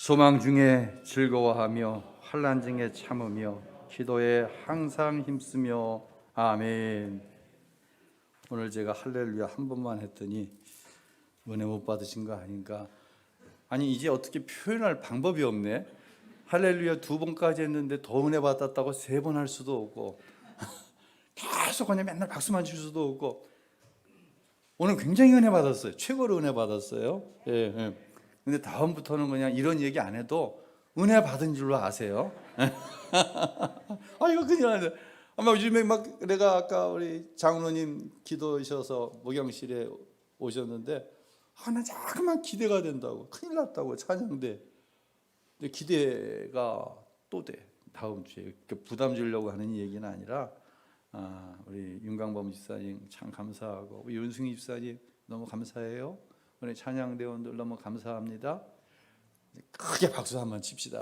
소망 중에 즐거워하며 환난 중에 참으며 기도에 항상 힘쓰며 아멘. 오늘 제가 할렐루야 한 번만 했더니 은혜 못 받으신 거 아닌가? 아니 이제 어떻게 표현할 방법이 없네. 할렐루야 두 번까지 했는데 더 은혜 받았다고 세 번 할 수도 없고 계속 그냥 맨날 박수만 칠 수도 없고. 오늘 굉장히 은혜 받았어요. 최고로 은혜 받았어요. 예. 근데 다음부터는 그냥 이런 얘기 안 해도 은혜 받은 줄로 아세요. 아 이거 그냥 아마 요즘에 막 내가 아까 우리 장로님 기도하셔서 목욕실에 오셨는데 나 자꾸만 기대가 된다고, 큰일 났다고, 찬양대. 근데 기대가 또 돼. 다음 주에 부담 주려고 하는 얘기는 아니라 우리 윤강범 집사님 참 감사하고 우리 윤승희 집사님 너무 감사해요. 우리 찬양대원들 너무 감사합니다. 크게 박수 한번 칩시다.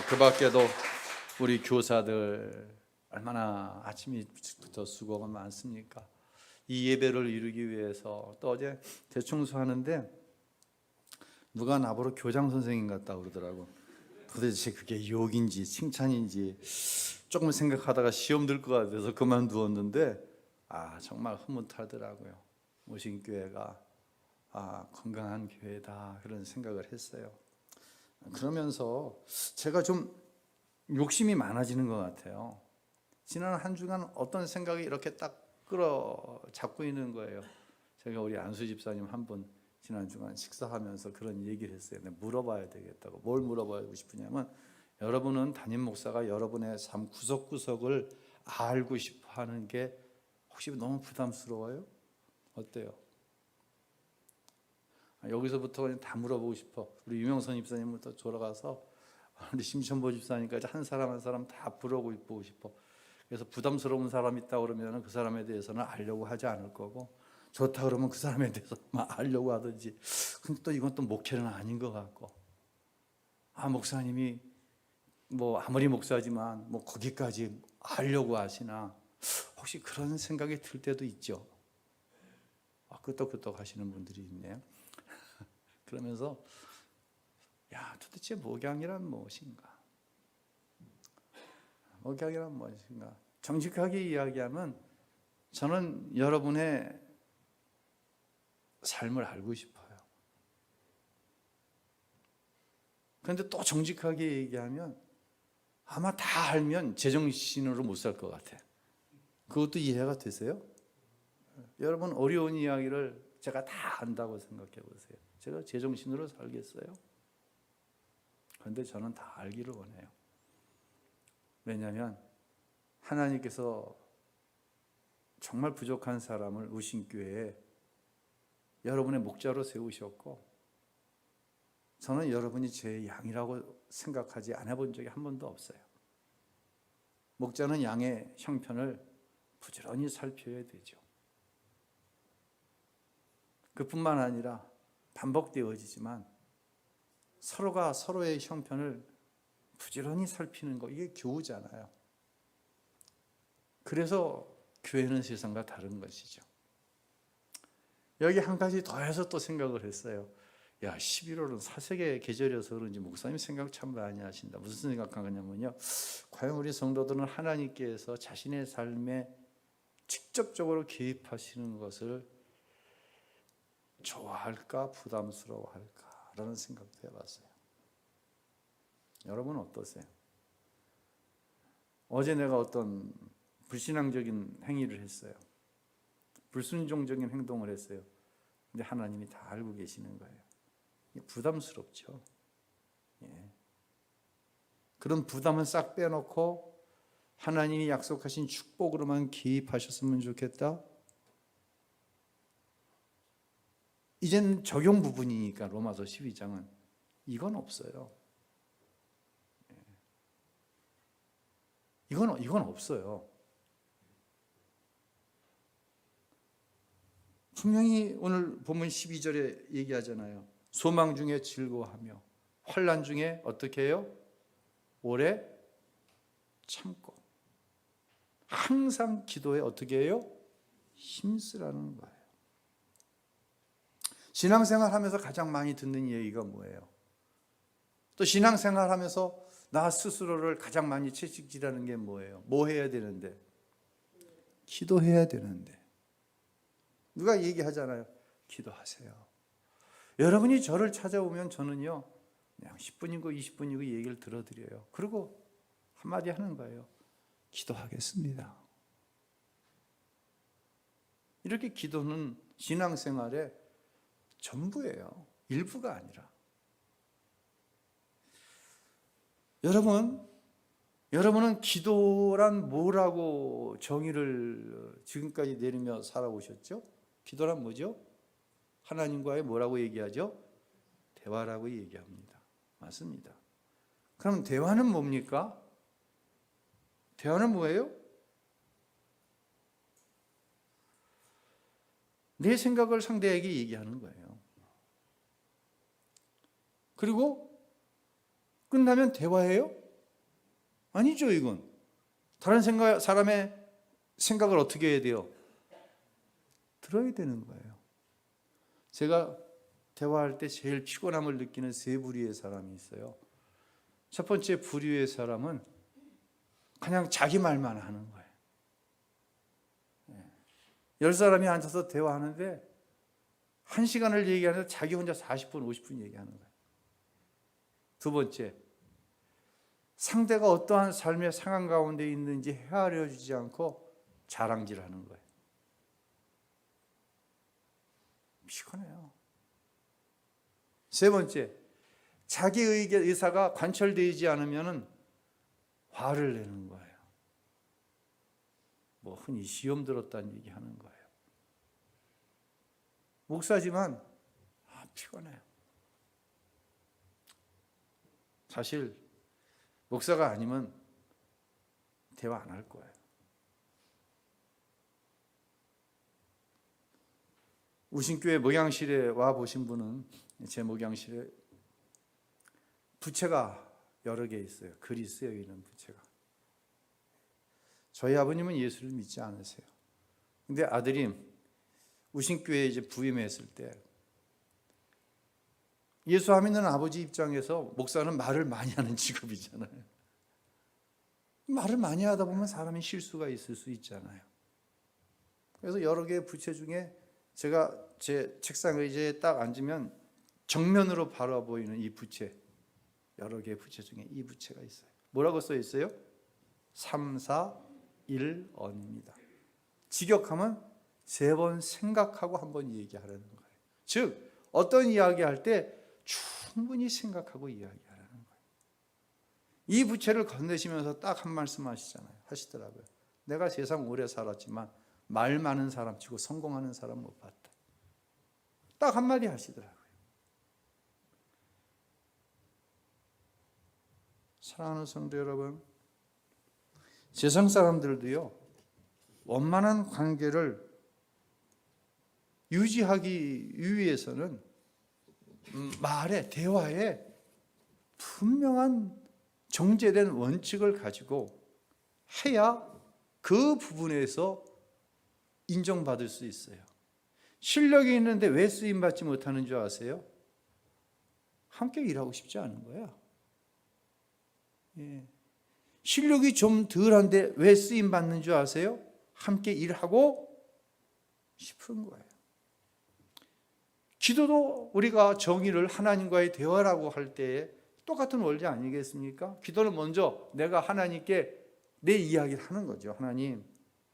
그 밖에도 우리 교사들 얼마나 아침 일찍부터 수고가 많습니까? 이 예배를 이루기 위해서. 또 어제 대청소하는데 누가 나보러 교장 선생님 같다 그러더라고. 도대체 그게 욕인지 칭찬인지 조금 생각하다가 시험 들 것 같아서 그만두었는데 정말 흐뭇하더라고요. 모신교회가 건강한 교회다 그런 생각을 했어요. 그러면서 제가 좀 욕심이 많아지는 것 같아요. 지난 한 주간 어떤 생각이 이렇게 딱 끌어잡고 있는 거예요. 제가 우리 안수 집사님 한 분 지난 주간 식사하면서 그런 얘기를 했어요. 물어봐야 되겠다고. 뭘 물어보고 싶으냐면, 여러분은 담임 목사가 여러분의 삶 구석구석을 알고 싶어 하는 게 혹시 너무 부담스러워요? 어때요? 여기서부터 그냥 다 물어보고 싶어. 우리 유명선 집사님부터 돌아가서 우리 심천보 집사님까지 한 사람 한 사람 다 물어보고 싶어. 그래서 부담스러운 사람 있다 그러면 그 사람에 대해서는 알려고 하지 않을 거고, 좋다 그러면 그 사람에 대해서 알려고 하든지. 근데 또 이건 또 목회는 아닌 것 같고, 목사님이 뭐 아무리 목사지만 뭐 거기까지 하려고 하시나, 혹시 그런 생각이 들 때도 있죠. 끄떡끄떡 하시는 분들이 있네요. 그러면서 도대체 목양이란 무엇인가? 목양이란 무엇인가? 정직하게 이야기하면 저는 여러분의 삶을 알고 싶어요. 그런데 또 정직하게 얘기하면 아마 다 알면 제정신으로 못 살 것 같아. 그것도 이해가 되세요? 여러분 어려운 이야기를 제가 다 안다고 생각해 보세요. 제가 제정신으로 살겠어요? 그런데 저는 다 알기를 원해요. 왜냐하면 하나님께서 정말 부족한 사람을 우신교회에 여러분의 목자로 세우셨고, 저는 여러분이 제 양이라고 생각하지 않아본 적이 한 번도 없어요. 목자는 양의 형편을 부지런히 살펴야 되죠. 그뿐만 아니라 반복되어지지만 서로가 서로의 형편을 부지런히 살피는 거, 이게 교우잖아요. 그래서 교회는 세상과 다른 것이죠. 여기 한 가지 더해서 또 생각을 했어요. 11월은 사색의 계절이어서 그런지 목사님 생각 참 많이 하신다. 무슨 생각하냐면요, 과연 우리 성도들은 하나님께서 자신의 삶에 직접적으로 개입하시는 것을 좋아할까 부담스러워할까 라는 생각도 해봤어요. 여러분은 어떠세요? 어제 내가 어떤 불신앙적인 행위를 했어요. 불순종적인 행동을 했어요. 근데 하나님이 다 알고 계시는 거예요. 부담스럽죠. 그런 부담은 싹 빼놓고 하나님이 약속하신 축복으로만 개입하셨으면 좋겠다. 이젠 적용 부분이니까 로마서 12장은 이건 없어요. 이건 없어요. 분명히 오늘 본문 12절에 얘기하잖아요. 소망 중에 즐거워하며 환난 중에 어떻게 해요? 오래 참고 항상 기도에 어떻게 해요? 힘쓰라는 거예요. 신앙생활 하면서 가장 많이 듣는 얘기가 뭐예요? 또 신앙생활 하면서 나 스스로를 가장 많이 채찍질하는 게 뭐예요? 뭐 해야 되는데? 기도해야 되는데. 누가 얘기하잖아요. 기도하세요. 여러분이 저를 찾아오면 저는요, 그냥 10분이고 20분이고 얘기를 들어드려요. 그리고 한마디 하는 거예요. 기도하겠습니다. 이렇게 기도는 신앙생활의 전부예요. 일부가 아니라. 여러분은 기도란 뭐라고 정의를 지금까지 내리며 살아오셨죠? 기도란 뭐죠? 하나님과의 뭐라고 얘기하죠? 대화라고 얘기합니다. 맞습니다. 그럼 대화는 뭡니까? 대화는 뭐예요? 내 생각을 상대에게 얘기하는 거예요. 그리고 끝나면 대화해요? 아니죠, 이건. 다른 사람의 생각을 어떻게 해야 돼요? 들어야 되는 거예요. 제가 대화할 때 제일 피곤함을 느끼는 세 부류의 사람이 있어요. 첫 번째 부류의 사람은 그냥 자기 말만 하는 거예요. 10사람이 앉아서 대화하는데 1시간을 얘기하는데 자기 혼자 40분, 50분 얘기하는 거예요. 두 번째, 상대가 어떠한 삶의 상황 가운데 있는지 헤아려 주지 않고 자랑질하는 거예요. 피곤해요. 세 번째, 자기 의사가 관철되지 않으면 화를 내는 거예요. 뭐 흔히 시험 들었다는 얘기 하는 거예요. 목사지만 피곤해요. 사실 목사가 아니면 대화 안 할 거예요. 우신교회 목양실에 와 보신 분은 제 목양실에 부채가 여러 개 있어요. 글이 쓰여 있는 부채가. 저희 아버님은 예수를 믿지 않으세요. 근데 아들이 우신교회에 이제 부임했을 때 예수 안 믿는 아버지 입장에서 목사는 말을 많이 하는 직업이잖아요. 말을 많이 하다 보면 사람이 실수가 있을 수 있잖아요. 그래서 여러 개의 부채 중에 제가 제 책상 의자에 딱 앉으면 정면으로 바라보이는 이 부채, 여러 개의 부채 중에 이 부채가 있어요. 뭐라고 써 있어요? 341언입니다. 직역하면 3번 생각하고 한번 얘기하라는 거예요. 즉 어떤 이야기할 때 충분히 생각하고 이야기하라는 거예요. 이 부채를 건네시면서 딱 한 말씀 하시더라고요. 내가 세상 오래 살았지만 말 많은 사람 치고 성공하는 사람 못 봤다. 딱 한마디 하시더라고요. 사랑하는 성도 여러분, 세상 사람들도요, 원만한 관계를 유지하기 위해서는 말에, 대화에 분명한 정제된 원칙을 가지고 해야 그 부분에서 인정받을 수 있어요. 실력이 있는데 왜 쓰임받지 못하는 줄 아세요? 함께 일하고 싶지 않은 거야. 예. 실력이 좀 덜한데 왜 쓰임받는 줄 아세요? 함께 일하고 싶은 거예요. 기도도 우리가 정의를 하나님과의 대화라고 할 때에 똑같은 원리 아니겠습니까? 기도는 먼저 내가 하나님께 내 이야기를 하는 거죠. 하나님,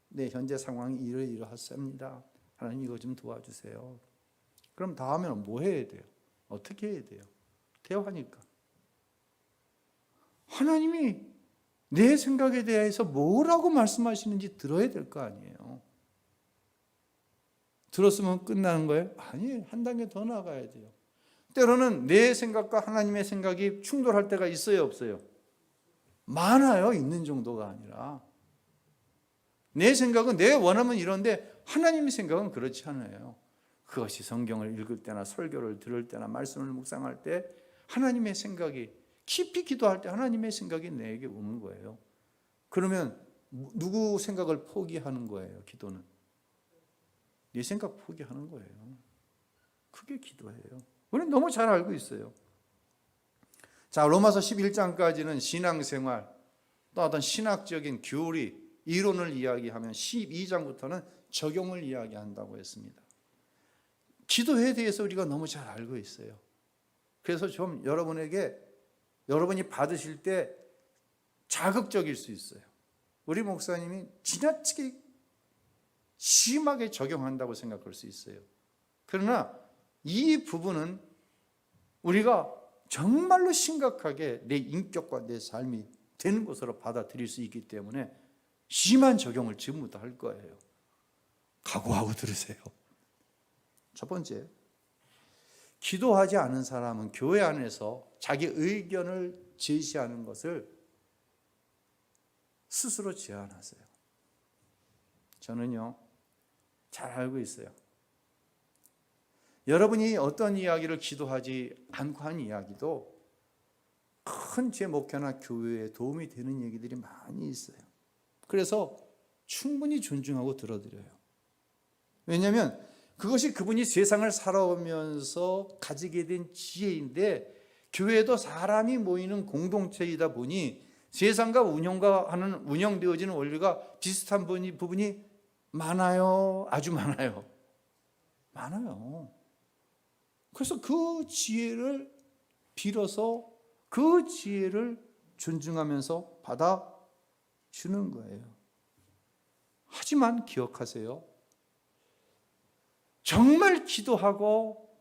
내 현재 상황이 이러이러하습니다. 하나님 이거 좀 도와주세요. 그럼 다음에는 뭐 해야 돼요? 어떻게 해야 돼요? 대화니까. 하나님이 내 생각에 대해서 뭐라고 말씀하시는지 들어야 될 거 아니에요. 들었으면 끝나는 거예요? 아니, 한 단계 더 나가야 돼요. 때로는 내 생각과 하나님의 생각이 충돌할 때가 있어요, 없어요? 많아요. 있는 정도가 아니라. 내 생각은 내 원하면 이런데 하나님의 생각은 그렇지 않아요. 그것이 성경을 읽을 때나 설교를 들을 때나 말씀을 묵상할 때 하나님의 생각이, 깊이 기도할 때 하나님의 생각이 내게 오는 거예요. 그러면 누구 생각을 포기하는 거예요, 기도는? 내 생각 포기하는 거예요. 그게 기도예요. 우리는 너무 잘 알고 있어요. 자, 로마서 11장까지는 신앙생활, 또 어떤 신학적인 교리, 이론을 이야기하면 12장부터는 적용을 이야기한다고 했습니다. 기도에 대해서 우리가 너무 잘 알고 있어요. 그래서 좀 여러분이 받으실 때 자극적일 수 있어요. 우리 목사님이 지나치게 심하게 적용한다고 생각할 수 있어요. 그러나 이 부분은 우리가 정말로 심각하게 내 인격과 내 삶이 되는 것으로 받아들일 수 있기 때문에 심한 적용을 지금부터 할 거예요. 각오하고 들으세요. 첫 번째, 기도하지 않은 사람은 교회 안에서 자기 의견을 제시하는 것을 스스로 제한하세요. 저는요, 잘 알고 있어요. 여러분이 어떤 이야기를 기도하지 않고 한 이야기도 큰 제 목회나 교회에 도움이 되는 얘기들이 많이 있어요. 그래서 충분히 존중하고 들어드려요. 왜냐하면 그것이 그분이 세상을 살아오면서 가지게 된 지혜인데, 교회도 사람이 모이는 공동체이다 보니 세상과 운영되어지는 원리가 비슷한 부분이 많아요. 아주 많아요. 많아요. 그래서 그 지혜를 빌어서 그 지혜를 존중하면서 받아주는 거예요. 하지만 기억하세요. 정말 기도하고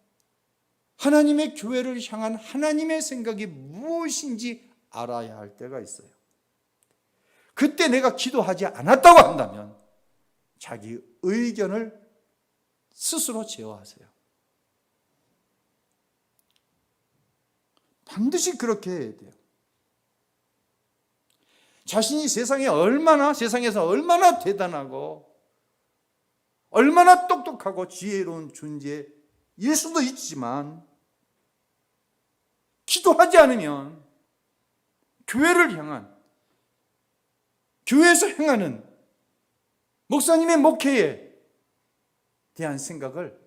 하나님의 교회를 향한 하나님의 생각이 무엇인지 알아야 할 때가 있어요. 그때 내가 기도하지 않았다고 한다면 자기 의견을 스스로 제어하세요. 반드시 그렇게 해야 돼요. 자신이 세상에서 얼마나 대단하고 얼마나 똑똑하고 지혜로운 존재일 수도 있지만, 기도하지 않으면 교회를 향한, 교회에서 행하는 목사님의 목회에 대한 생각을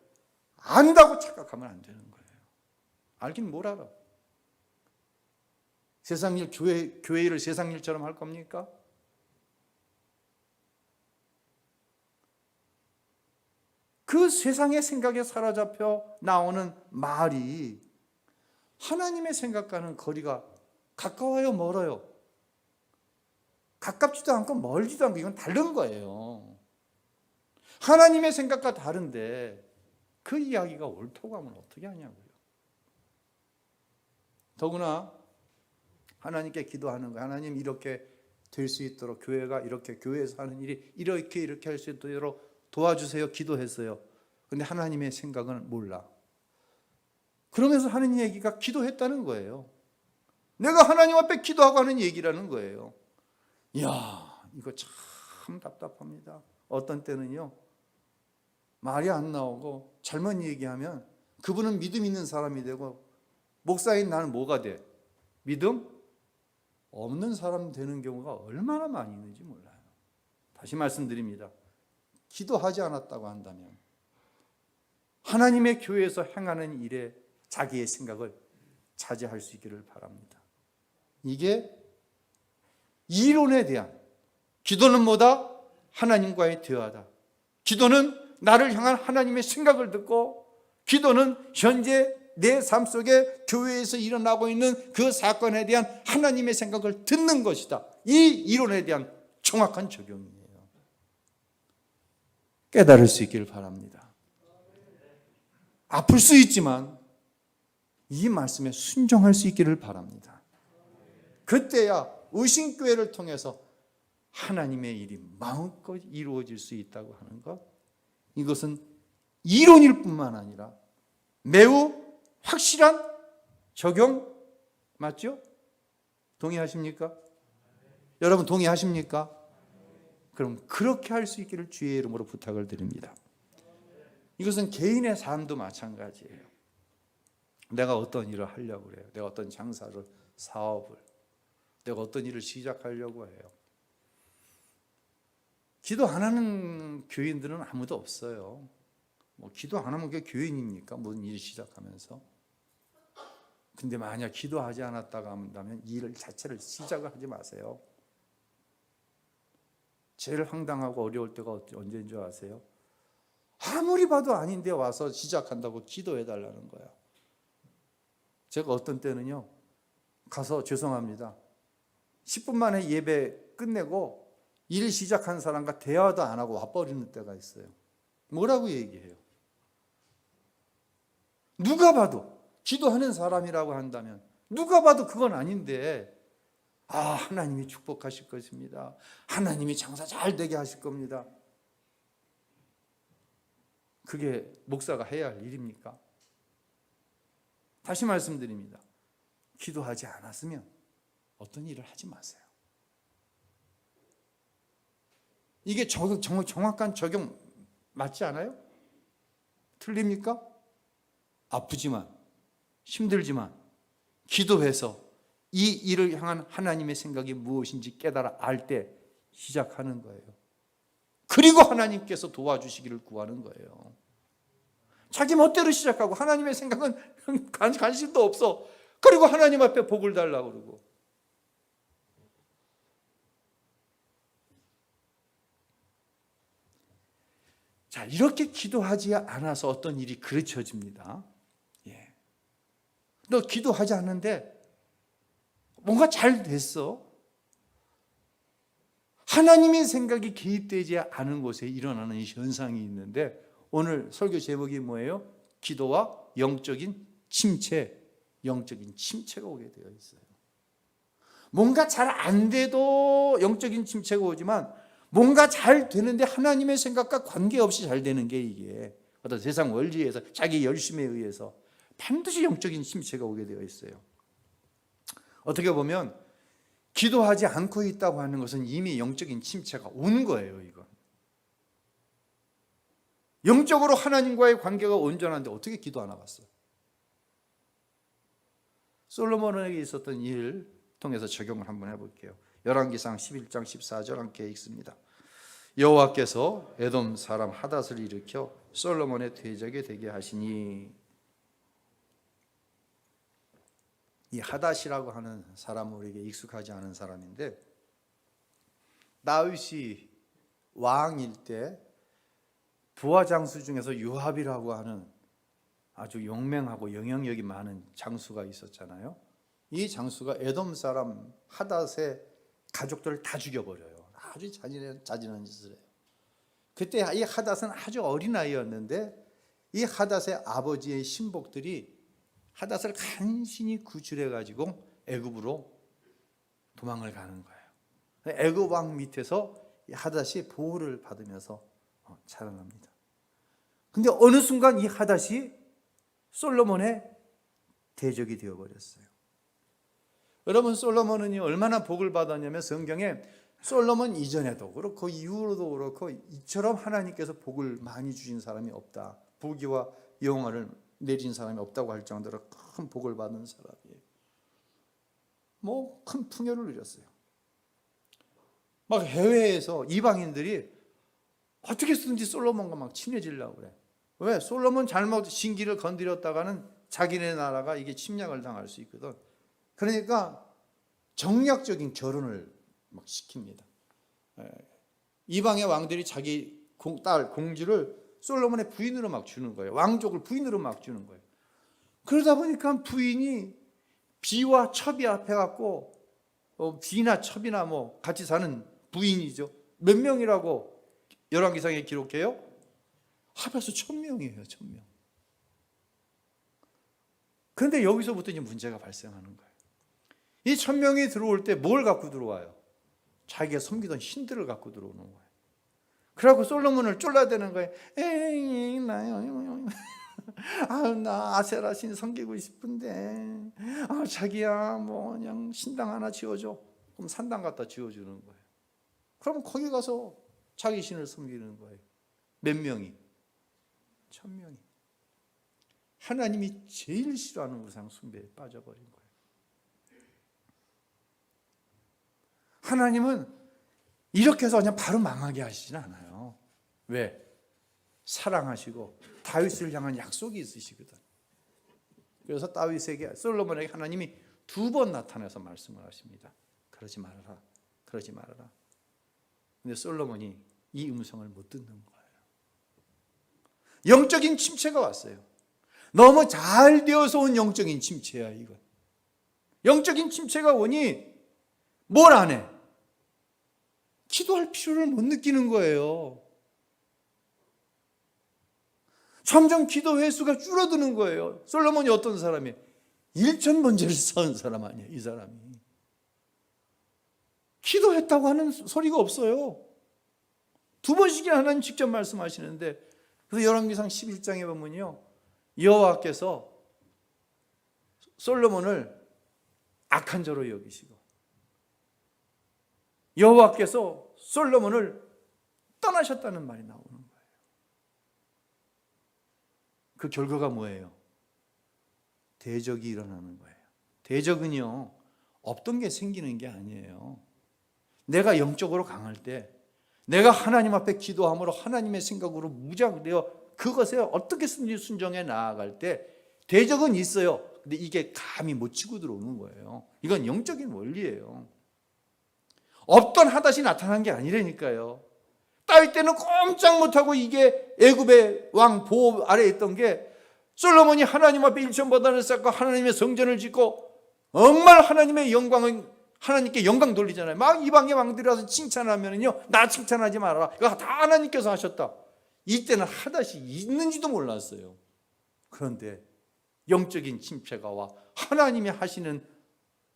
안다고 착각하면 안 되는 거예요. 알긴 뭘 알아. 세상 일, 교회 일을 세상 일처럼 할 겁니까? 그 세상의 생각에 사로잡혀 나오는 말이 하나님의 생각과는 거리가 가까워요, 멀어요? 가깝지도 않고 멀지도 않고, 이건 다른 거예요. 하나님의 생각과 다른데 그 이야기가 옳다고 하면 어떻게 하냐고요. 더구나 하나님께 기도하는 거예요. 하나님, 이렇게 될 수 있도록, 교회가 이렇게, 교회에서 하는 일이 이렇게 할 수 있도록 도와주세요. 기도했어요. 근데 하나님의 생각은 몰라. 그러면서 하는 얘기가 기도했다는 거예요. 내가 하나님 앞에 기도하고 하는 얘기라는 거예요. 이야, 이거 참 답답합니다. 어떤 때는요, 말이 안 나오고 잘못 얘기하면 그분은 믿음 있는 사람이 되고, 목사인 나는 뭐가 돼? 믿음 없는 사람 되는 경우가 얼마나 많이 있는지 몰라요. 다시 말씀드립니다. 기도하지 않았다고 한다면 하나님의 교회에서 행하는 일에 자기의 생각을 자제할 수 있기를 바랍니다. 이게 이론에 대한, 기도는 뭐다? 하나님과의 대화다. 기도는 나를 향한 하나님의 생각을 듣고, 기도는 현재 내 삶 속에 교회에서 일어나고 있는 그 사건에 대한 하나님의 생각을 듣는 것이다. 이 이론에 대한 정확한 적용이에요. 깨달을 수 있기를 바랍니다. 아플 수 있지만 이 말씀에 순종할 수 있기를 바랍니다. 그때야 의심교회를 통해서 하나님의 일이 마음껏 이루어질 수 있다고 하는 것, 이것은 이론일 뿐만 아니라 매우 확실한 적용 맞죠? 동의하십니까? 여러분 동의하십니까? 그럼 그렇게 할 수 있기를 주의 이름으로 부탁을 드립니다. 이것은 개인의 삶도 마찬가지예요. 내가 어떤 일을 하려고 그래요. 내가 어떤 장사를, 사업을, 내가 어떤 일을 시작하려고 해요. 기도 안 하는 교인들은 아무도 없어요. 뭐 기도 안 하면 그게 교인입니까? 무슨 일 시작하면서. 근데 만약 기도하지 않았다가 한다면 이 일 자체를 시작을 하지 마세요. 제일 황당하고 어려울 때가 언제인 줄 아세요? 아무리 봐도 아닌데 와서 시작한다고 기도해달라는 거야. 제가 어떤 때는요, 가서 죄송합니다, 10분 만에 예배 끝내고 일 시작한 사람과 대화도 안 하고 와버리는 때가 있어요. 뭐라고 얘기해요? 누가 봐도 기도하는 사람이라고 한다면 누가 봐도 그건 아닌데, 하나님이 축복하실 것입니다, 하나님이 장사 잘 되게 하실 겁니다. 그게 목사가 해야 할 일입니까? 다시 말씀드립니다. 기도하지 않았으면 어떤 일을 하지 마세요. 이게 정확한 적용 맞지 않아요? 틀립니까? 아프지만 힘들지만 기도해서 이 일을 향한 하나님의 생각이 무엇인지 깨달아 알 때 시작하는 거예요. 그리고 하나님께서 도와주시기를 구하는 거예요. 자기 멋대로 시작하고 하나님의 생각은 관심도 없어. 그리고 하나님 앞에 복을 달라고 그러고. 자, 이렇게 기도하지 않아서 어떤 일이 그르쳐집니다. 너 기도하지 않는데 뭔가 잘 됐어. 하나님의 생각이 개입되지 않은 곳에 일어나는 현상이 있는데, 오늘 설교 제목이 뭐예요? 기도와 영적인 침체, 영적인 침체가 오게 되어 있어요. 뭔가 잘 안 돼도 영적인 침체가 오지만, 뭔가 잘 되는데 하나님의 생각과 관계없이 잘 되는 게 이게 어떤 세상 원리에서 자기 열심에 의해서 반드시 영적인 침체가 오게 되어 있어요. 어떻게 보면 기도하지 않고 있다고 하는 것은 이미 영적인 침체가 온 거예요. 이건 영적으로 하나님과의 관계가 온전한데 어떻게 기도 안 해봤어? 솔로몬에게 있었던 일 통해서 적용을 한번 해볼게요. 열왕기상 11장 14절 함께 읽습니다. 여호와께서 에돔 사람 하닷을 일으켜 솔로몬의 대적이 되게 하시니. 이 하닷이라고 하는 사람은 우리에게 익숙하지 않은 사람인데, 다윗이 왕일 때 부하 장수 중에서 요압이라고 하는 아주 용맹하고 영향력이 많은 장수가 있었잖아요. 이 장수가 에돔 사람 하닷의 가족들을 다 죽여버려요. 아주 잔인한 짓을 해요. 그때 이 하닷은 아주 어린아이였는데, 이 하닷의 아버지의 신복들이 하닷을 간신히 구출해가지고 애굽으로 도망을 가는 거예요. 애굽 왕 밑에서 하닷이 보호를 받으면서 자라납니다. 근데 어느 순간 이 하닷이 솔로몬의 대적이 되어버렸어요. 여러분, 솔로몬은 얼마나 복을 받았냐면, 성경에 솔로몬 이전에도 그렇고 이후로도 그렇고 이처럼 하나님께서 복을 많이 주신 사람이 없다, 부귀와 영화를 내린 사람이 없다고 할 정도로 큰 복을 받은 사람이에요. 큰 풍요를 누렸어요. 막 해외에서 이방인들이 어떻게 해서든지 솔로몬과 막 친해지려고 그래. 왜? 솔로몬 잘못 신기를 건드렸다가는 자기네 나라가 이게 침략을 당할 수 있거든. 그러니까 정략적인 결혼을 막 시킵니다. 이방의 왕들이 자기 딸 공주를 솔로몬의 부인으로 막 주는 거예요. 왕족을 부인으로 막 주는 거예요. 그러다 보니까 부인이 비와 첩이 앞에갖고 비나 첩이나 같이 사는 부인이죠. 몇 명이라고 열왕기상에 기록해요? 합해서 1000명이에요. 1000명. 그런데 여기서부터 이제 문제가 발생하는 거예요. 이 1000명이 들어올 때 뭘 갖고 들어와요? 자기가 섬기던 신들을 갖고 들어오는 거예요. 그래갖고 솔로몬을 쫄라대는 거예요. 에이, 나요. 나 아세라 신 섬기고 싶은데, 자기야, 그냥 신당 하나 지어줘. 그럼 산당 갖다 지어주는 거예요. 그럼 거기 가서 자기 신을 섬기는 거예요. 몇 명이? 1000명이. 하나님이 제일 싫어하는 우상 숭배에 빠져버린 거예요. 하나님은 이렇게 해서 그냥 바로 망하게 하시진 않아요. 왜? 사랑하시고 다윗을 향한 약속이 있으시거든. 그래서 다윗에게, 솔로몬에게 하나님이 2번 나타나서 말씀을 하십니다. 그러지 말아라, 그러지 말아라. 근데 솔로몬이 이 음성을 못 듣는 거예요. 영적인 침체가 왔어요. 너무 잘 되어서 온 영적인 침체야, 이건. 영적인 침체가 오니 뭘 안 해? 기도할 필요를 못 느끼는 거예요. 점점 기도 횟수가 줄어드는 거예요. 솔로몬이 어떤 사람이에요? 1,000번째를 쌓은 사람 아니에요, 이 사람이. 기도했다고 하는 소리가 없어요. 2번씩이나 하나님 직접 말씀하시는데, 그래서 열왕기상 11장에 보면요, 여호와께서 솔로몬을 악한 자로 여기시고 여호와께서 솔로몬을 떠나셨다는 말이 나오는 거예요. 그 결과가 뭐예요? 대적이 일어나는 거예요. 대적은요, 없던 게 생기는 게 아니에요. 내가 영적으로 강할 때, 내가 하나님 앞에 기도함으로 하나님의 생각으로 무장되어 그것에 어떻게 순종해 나아갈 때 대적은 있어요. 근데 이게 감히 못 치고 들어오는 거예요. 이건 영적인 원리예요. 없던 하닷이 나타난 게 아니라니까요. 다윗 때는 꼼짝 못하고 이게 애굽의 왕 보호 아래에 있던 게, 솔로몬이 하나님 앞에 일천보단을 쌓고 하나님의 성전을 짓고 정말 하나님의 영광은, 하나님께 영광 돌리잖아요. 막 이방의 왕들이 와서 칭찬하면요, 나 칭찬하지 말아라, 이거 다 하나님께서 하셨다. 이때는 하닷이 있는지도 몰랐어요. 그런데 영적인 침체가 와 하나님이 하시는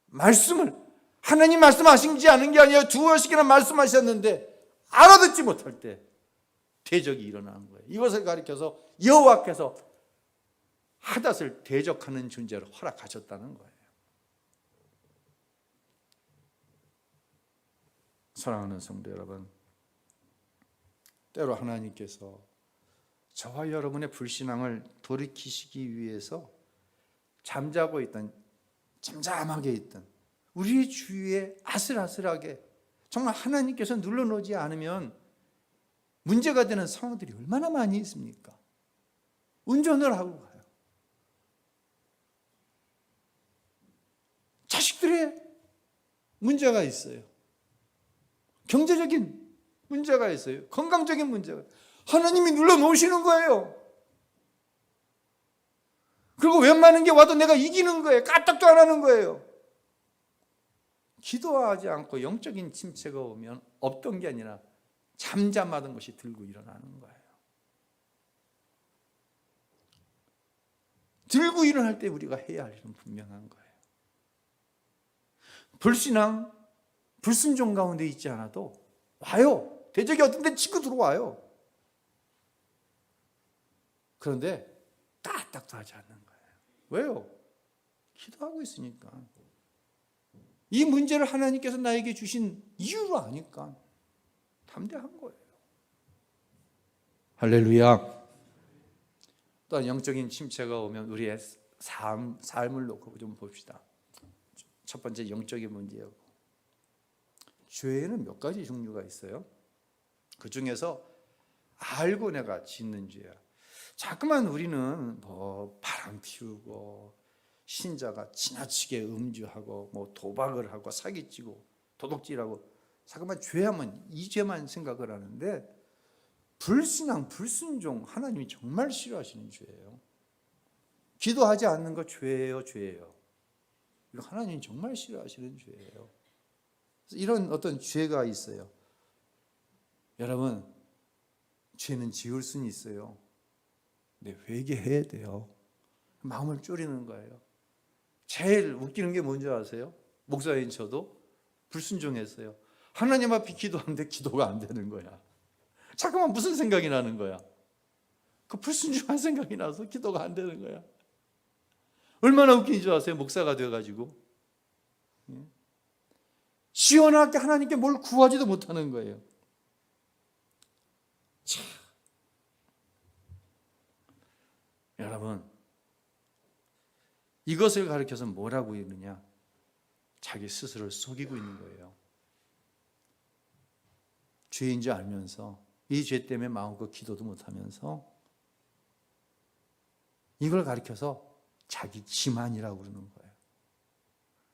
말씀을, 하나님 말씀하신지 않은 게 아니라 2번씩이나 말씀하셨는데 알아듣지 못할 때 대적이 일어나는 거예요. 이것을 가리켜서 여호와께서 하닷을 대적하는 존재로 허락하셨다는 거예요. 사랑하는 성도 여러분, 때로 하나님께서 저와 여러분의 불신앙을 돌이키시기 위해서 잠자고 있던, 잠잠하게 있던 우리 주위에 아슬아슬하게 정말 하나님께서 눌러놓지 않으면 문제가 되는 상황들이 얼마나 많이 있습니까? 운전을 하고 가요. 자식들의 문제가 있어요. 경제적인 문제가 있어요. 건강적인 문제가. 하나님이 눌러놓으시는 거예요. 그리고 웬만한 게 와도 내가 이기는 거예요. 까딱도 안 하는 거예요. 기도하지 않고 영적인 침체가 오면 없던 게 아니라 잠잠하던 것이 들고 일어나는 거예요. 들고 일어날 때 우리가 해야 할 일은 분명한 거예요. 불신앙, 불순종 가운데 있지 않아도 와요. 대적이 어떤 데 치고 들어와요. 그런데 까딱도 하지 않는 거예요. 왜요? 기도하고 있으니까. 이 문제를 하나님께서 나에게 주신 이유로 아니까 담대한 거예요. 할렐루야. 또한 영적인 침체가 오면 우리의 삶을 놓고 좀 봅시다. 첫 번째 영적인 문제예요. 죄에는 몇 가지 종류가 있어요. 그 중에서 알고 내가 짓는 죄야. 자꾸만 우리는 뭐 바람 피우고 신자가 지나치게 음주하고 뭐 도박을 하고 사기치고 도둑질하고 자꾸만 죄하면 이 죄만 생각을 하는데, 불신앙, 불순종, 하나님이 정말 싫어하시는 죄예요. 기도하지 않는 거 죄예요, 죄예요. 이거 하나님이 정말 싫어하시는 죄예요. 이런 어떤 죄가 있어요. 여러분, 죄는 지을 수는 있어요. 근데 회개해야 돼요. 마음을 졸이는 거예요. 제일 웃기는 게 뭔지 아세요? 목사인 저도 불순종했어요. 하나님 앞에 기도하는데 기도가 안 되는 거야. 잠깐만 무슨 생각이 나는 거야? 그 불순종한 생각이 나서 기도가 안 되는 거야. 얼마나 웃긴지 아세요? 목사가 되어가지고 시원하게 하나님께 뭘 구하지도 못하는 거예요. 참. 여러분, 이것을 가르쳐서 뭐라고 있느냐? 자기 스스로를 속이고 있는 거예요. 죄인 줄 알면서 이 죄 때문에 마음껏 기도도 못하면서 이걸 가리켜서 자기 기만이라고 그러는 거예요.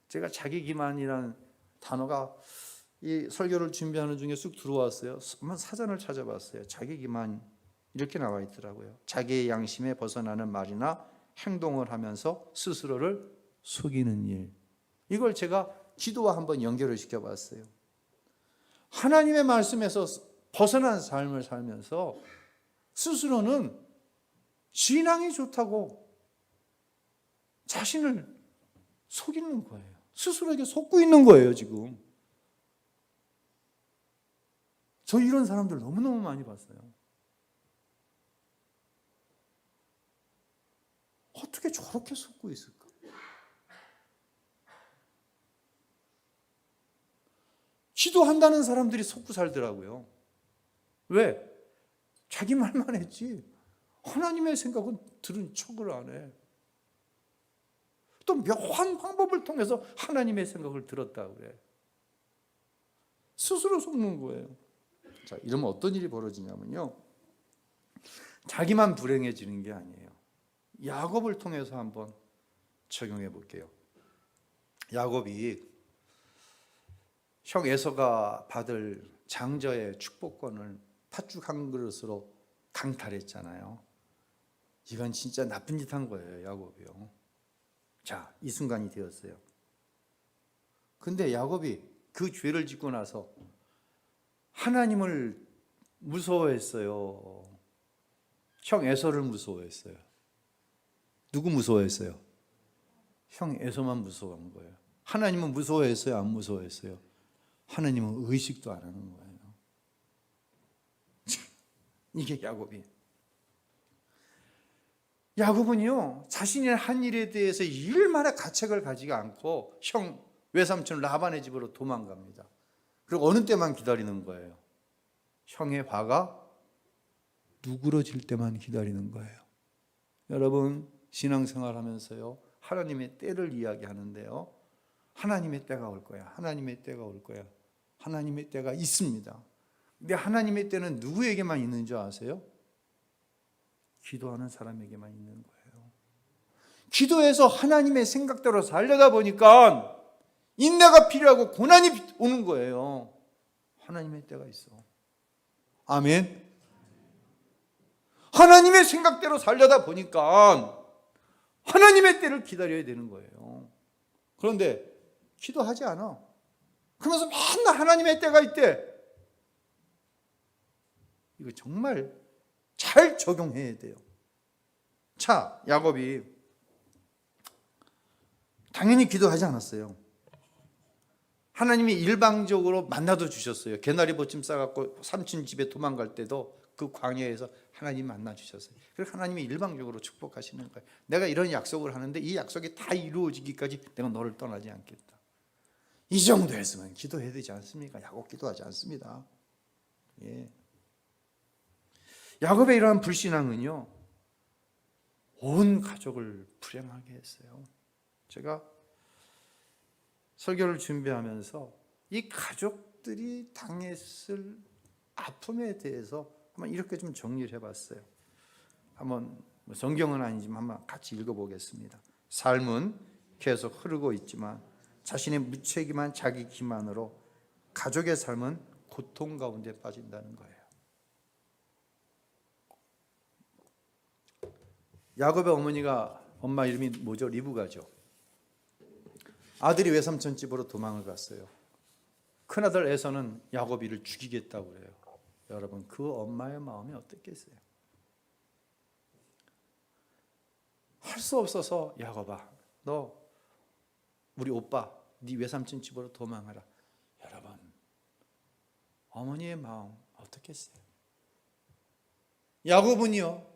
제가 자기 기만이라는 단어가 이 설교를 준비하는 중에 쑥 들어왔어요. 한번 사전을 찾아봤어요. 자기 기만 이렇게 나와 있더라고요. 자기의 양심에 벗어나는 말이나 행동을 하면서 스스로를 속이는 일. 이걸 제가 기도와 한번 연결을 시켜봤어요. 하나님의 말씀에서 벗어난 삶을 살면서 스스로는 신앙이 좋다고 자신을 속이는 거예요. 스스로에게 속고 있는 거예요, 지금. 저 이런 사람들 너무너무 많이 봤어요. 어떻게 저렇게 속고 있을까? 기도한다는 사람들이 속고 살더라고요. 왜? 자기 말만 했지 하나님의 생각은 들은 척을 안 해. 또 묘한 방법을 통해서 하나님의 생각을 들었다 그래. 스스로 속는 거예요. 자, 이러면 어떤 일이 벌어지냐면요, 자기만 불행해지는 게 아니에요. 야곱을 통해서 한번 적용해 볼게요. 야곱이 형 에서가 받을 장자의 축복권을 팥죽 한 그릇으로 강탈했잖아요. 이건 진짜 나쁜 짓 한 거예요, 야곱이요. 자, 이 순간이 되었어요. 근데 야곱이 그 죄를 짓고 나서 하나님을 무서워했어요. 형 에서를 무서워했어요. 누구 무서워했어요? 형 에서만 무서워한 거예요. 하나님은 무서워했어요? 안 무서워했어요? 하나님은 의식도 안 하는 거예요. 이게 야곱은요, 자신의 한 일에 대해서 일말의 가책을 가지지 않고 형 외삼촌 라반의 집으로 도망갑니다. 그리고 어느 때만 기다리는 거예요? 형의 화가 누그러질 때만 기다리는 거예요. 여러분, 신앙생활 하면서요, 하나님의 때를 이야기하는데요, 하나님의 때가 올 거야. 하나님의 때가 올 거야. 하나님의 때가 있습니다. 근데 하나님의 때는 누구에게만 있는 줄 아세요? 기도하는 사람에게만 있는 거예요. 기도해서 하나님의 생각대로 살려다 보니까 인내가 필요하고 고난이 오는 거예요. 하나님의 때가 있어. 아멘. 하나님의 생각대로 살려다 보니까 하나님의 때를 기다려야 되는 거예요. 그런데 기도하지 않아. 그러면서 맨날 하나님의 때가 있대. 이거 정말 잘 적용해야 돼요. 자, 야곱이 당연히 기도하지 않았어요. 하나님이 일방적으로 만나도 주셨어요. 개나리 보침 싸갖고 삼촌 집에 도망갈 때도 그 광야에서 하나님 만나 주셨어요. 그래서 하나님이 일방적으로 축복하시는 거예요. 내가 이런 약속을 하는데 이 약속이 다 이루어지기까지 내가 너를 떠나지 않겠다. 이 정도 했으면 기도해야 되지 않습니까? 야곱 기도하지 않습니다. 예. 야곱의 이러한 불신앙은요, 온 가족을 불행하게 했어요. 제가 설교를 준비하면서 이 가족들이 당했을 아픔에 대해서 한번 이렇게 좀 정리를 해봤어요. 한번 성경은 아니지만 한번 같이 읽어보겠습니다. 삶은 계속 흐르고 있지만 자신의 무책임한 자기 기만으로 가족의 삶은 고통 가운데 빠진다는 거예요. 야곱의 엄마 이름이 뭐죠? 리브가죠. 아들이 외삼촌 집으로 도망을 갔어요. 큰아들 에서는 야곱이를 죽이겠다고 그래요. 여러분, 그 엄마의 마음이 어떻겠어요? 할 수 없어서 야곱아, 너 우리 오빠 네 외삼촌 집으로 도망하라. 여러분, 어머니의 마음 어떻겠어요? 야곱은요,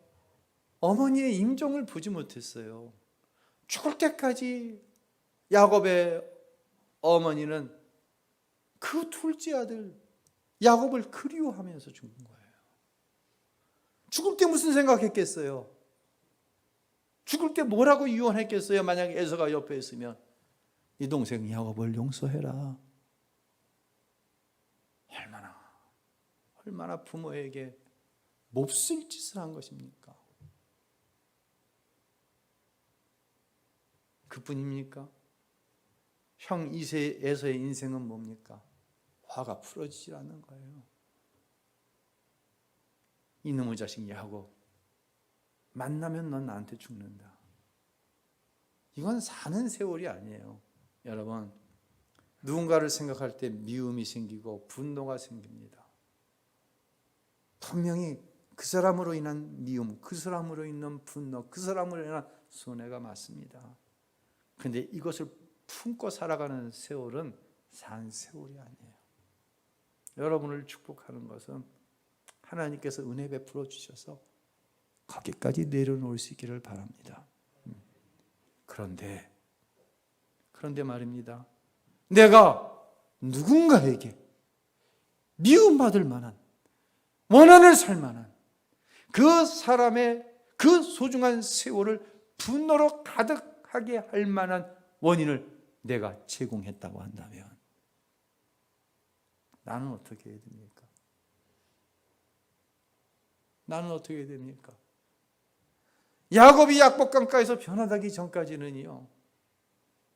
어머니의 임종을 보지 못했어요. 죽을 때까지 야곱의 어머니는 그 둘째 아들 야곱을 그리워하면서 죽은 거예요. 죽을 때 무슨 생각했겠어요? 죽을 때 뭐라고 유언했겠어요? 만약에 에서가 옆에 있으면 이 동생 야곱을 용서해라. 얼마나 부모에게 몹쓸 짓을 한 것입니까? 그뿐입니까? 형 이세에서의 인생은 뭡니까? 화가 풀어지질 않는 거예요. 이놈의 자식 야곱, 만나면 넌 나한테 죽는다. 이건 사는 세월이 아니에요. 여러분, 누군가를 생각할 때 미움이 생기고 분노가 생깁니다. 분명히 그 사람으로 인한 미움, 그 사람으로 인한 분노, 그 사람으로 인한 손해가 맞습니다. 그런데 이것을 품고 살아가는 세월은 산 세월이 아니에요. 여러분을 축복하는 것은 하나님께서 은혜 베풀어 주셔서 거기까지 내려놓을 수 있기를 바랍니다. 그런데 말입니다. 내가 누군가에게 미움받을 만한, 원한을 살 만한 그 사람의 그 소중한 세월을 분노로 가득하게 할 만한 원인을 내가 제공했다고 한다면 나는 어떻게 해야 됩니까? 나는 어떻게 해야 됩니까? 야곱이 약복강가에서 변화되기 전까지는요,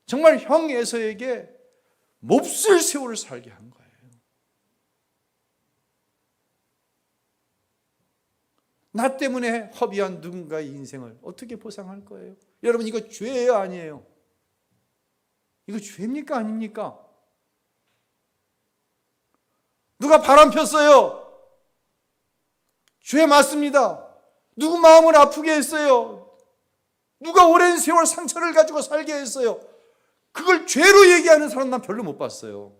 정말 형 에서에게 몹쓸 세월을 살게 한 거예요. 나 때문에 허비한 누군가의 인생을 어떻게 보상할 거예요? 여러분, 이거 죄예요, 아니에요? 이거 죄입니까, 아닙니까? 누가 바람 폈어요? 죄 맞습니다. 누구 마음을 아프게 했어요? 누가 오랜 세월 상처를 가지고 살게 했어요? 그걸 죄로 얘기하는 사람 난 별로 못 봤어요.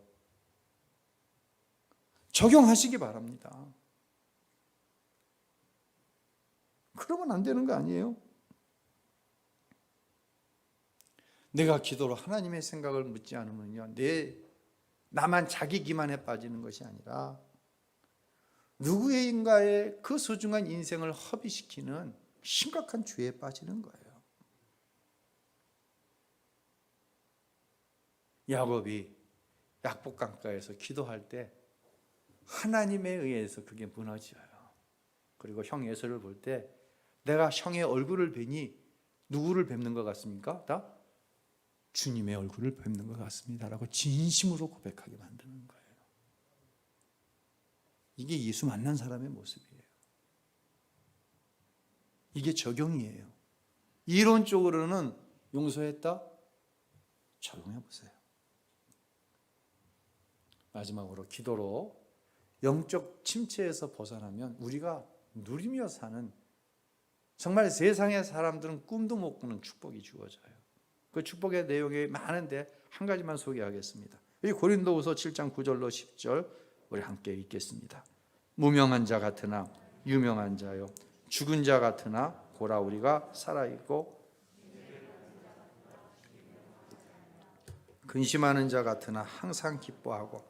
적용하시기 바랍니다. 그러면 안 되는 거 아니에요? 내가 기도로 하나님의 생각을 묻지 않으면요, 나만 자기 기만에 빠지는 것이 아니라 누구인가의 그 소중한 인생을 허비시키는 심각한 죄에 빠지는 거예요. 야곱이 약복강가에서 기도할 때 하나님에 의해서 그게 무너져요. 그리고 형 에서를 볼 때 내가 형의 얼굴을 뵈니 누구를 뵙는 것 같습니까? 다 주님의 얼굴을 뵙는 것 같습니다라고 진심으로 고백하게 만드는 거예요. 이게 예수 만난 사람의 모습이에요. 이게 적용이에요. 이론적으로는 용서했다? 적용해 보세요. 마지막으로 기도로 영적 침체에서 벗어나면 우리가 누리며 사는, 정말 세상의 사람들은 꿈도 못 꾸는 축복이 주어져요. 그 축복의 내용이 많은데 한 가지만 소개하겠습니다. 이 고린도후서 7장 9절로 10절 우리 함께 읽겠습니다. 무명한 자 같으나 유명한 자요, 죽은 자 같으나 보라 우리가 살아있고, 근심하는 자 같으나 항상 기뻐하고,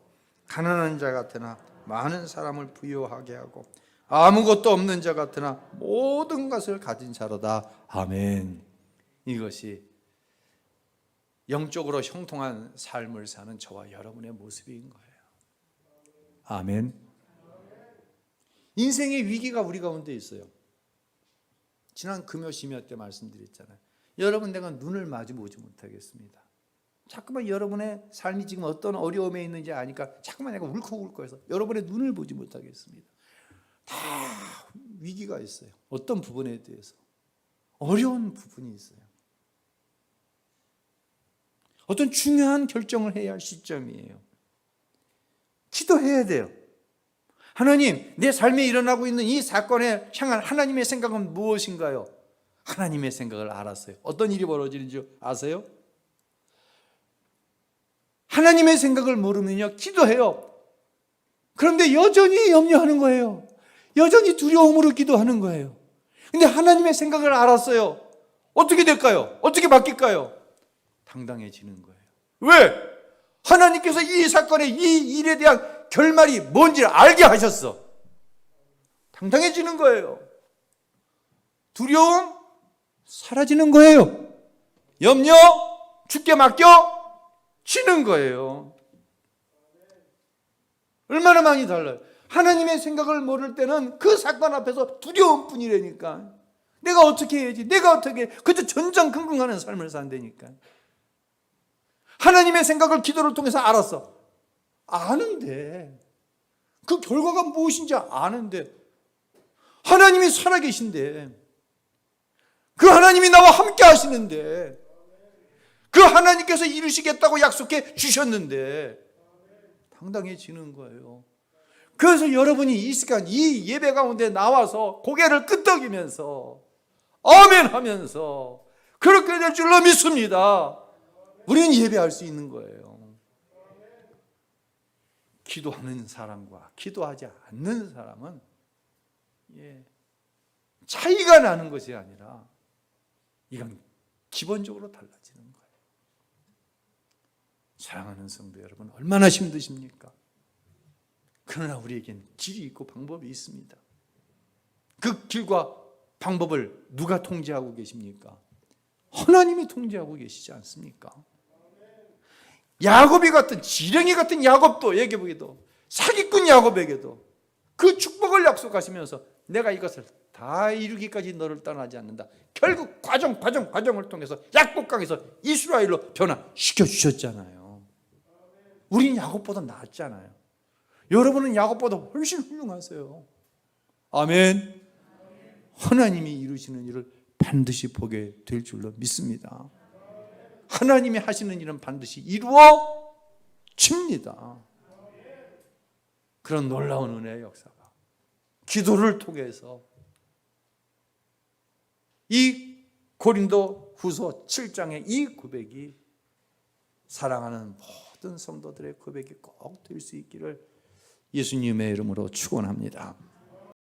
가난한 자 같으나 많은 사람을 부유하게 하고, 아무것도 없는 자 같으나 모든 것을 가진 자로다. 아멘. 이것이 영적으로 형통한 삶을 사는 저와 여러분의 모습인 거예요. 아멘. 인생의 위기가 우리 가운데 있어요. 지난 금요 심야 때 말씀드렸잖아요. 여러분, 내가 눈을 마주 보지 못하겠습니다. 자꾸만 여러분의 삶이 지금 어떤 어려움에 있는지 아니까 자꾸만 내가 울컥울컥해서 여러분의 눈을 보지 못하겠습니다. 다 위기가 있어요. 어떤 부분에 대해서 어려운 부분이 있어요. 어떤 중요한 결정을 해야 할 시점이에요. 기도해야 돼요. 하나님, 내 삶에 일어나고 있는 이 사건에 향한 하나님의 생각은 무엇인가요? 하나님의 생각을 알았어요. 어떤 일이 벌어지는지 아세요? 하나님의 생각을 모르면요, 기도해요. 그런데 여전히 염려하는 거예요. 여전히 두려움으로 기도하는 거예요. 근데 하나님의 생각을 알았어요. 어떻게 될까요? 어떻게 바뀔까요? 당당해지는 거예요. 왜? 하나님께서 이 사건의 이 일에 대한 결말이 뭔지를 알게 하셨어. 당당해지는 거예요. 두려움 사라지는 거예요. 염려 주께 맡겨 지는 거예요. 얼마나 많이 달라요. 하나님의 생각을 모를 때는 그 사건 앞에서 두려움 뿐이라니까. 내가 어떻게 해야지, 내가 어떻게, 그저 전전긍긍하는 삶을 산다니까. 하나님의 생각을 기도를 통해서 알았어. 아는데, 그 결과가 무엇인지 아는데, 하나님이 살아계신데, 그 하나님이 나와 함께 하시는데, 그 하나님께서 이루시겠다고 약속해 주셨는데 당당해지는 거예요. 그래서 여러분이 이 시간 이 예배 가운데 나와서 고개를 끄덕이면서 아멘 하면서 그렇게 될 줄로 믿습니다. 우리는 예배할 수 있는 거예요. 기도하는 사람과 기도하지 않는 사람은 차이가 나는 것이 아니라 이건 기본적으로 달라지는 거예요. 사랑하는 성도 여러분, 얼마나 힘드십니까? 그러나 우리에겐 길이 있고 방법이 있습니다. 그 길과 방법을 누가 통제하고 계십니까? 하나님이 통제하고 계시지 않습니까? 야곱이 같은, 지렁이 같은 야곱도, 얘기해보기도, 사기꾼 야곱에게도 그 축복을 약속하시면서 내가 이것을 다 이루기까지 너를 떠나지 않는다. 결국 과정을 통해서 약복강에서 이스라엘로 변화시켜 주셨잖아요. 우린 야곱보다 낫잖아요. 여러분은 야곱보다 훨씬 훌륭하세요. 아멘. 하나님이 이루시는 일을 반드시 보게 될 줄로 믿습니다. 하나님이 하시는 일은 반드시 이루어집니다. 그런 놀라운 은혜의 역사가 기도를 통해서 이 고린도 후서 7장의 이 고백이 사랑하는 모든 성도들의 고백이 꼭 될 수 있기를 예수님의 이름으로 축원합니다.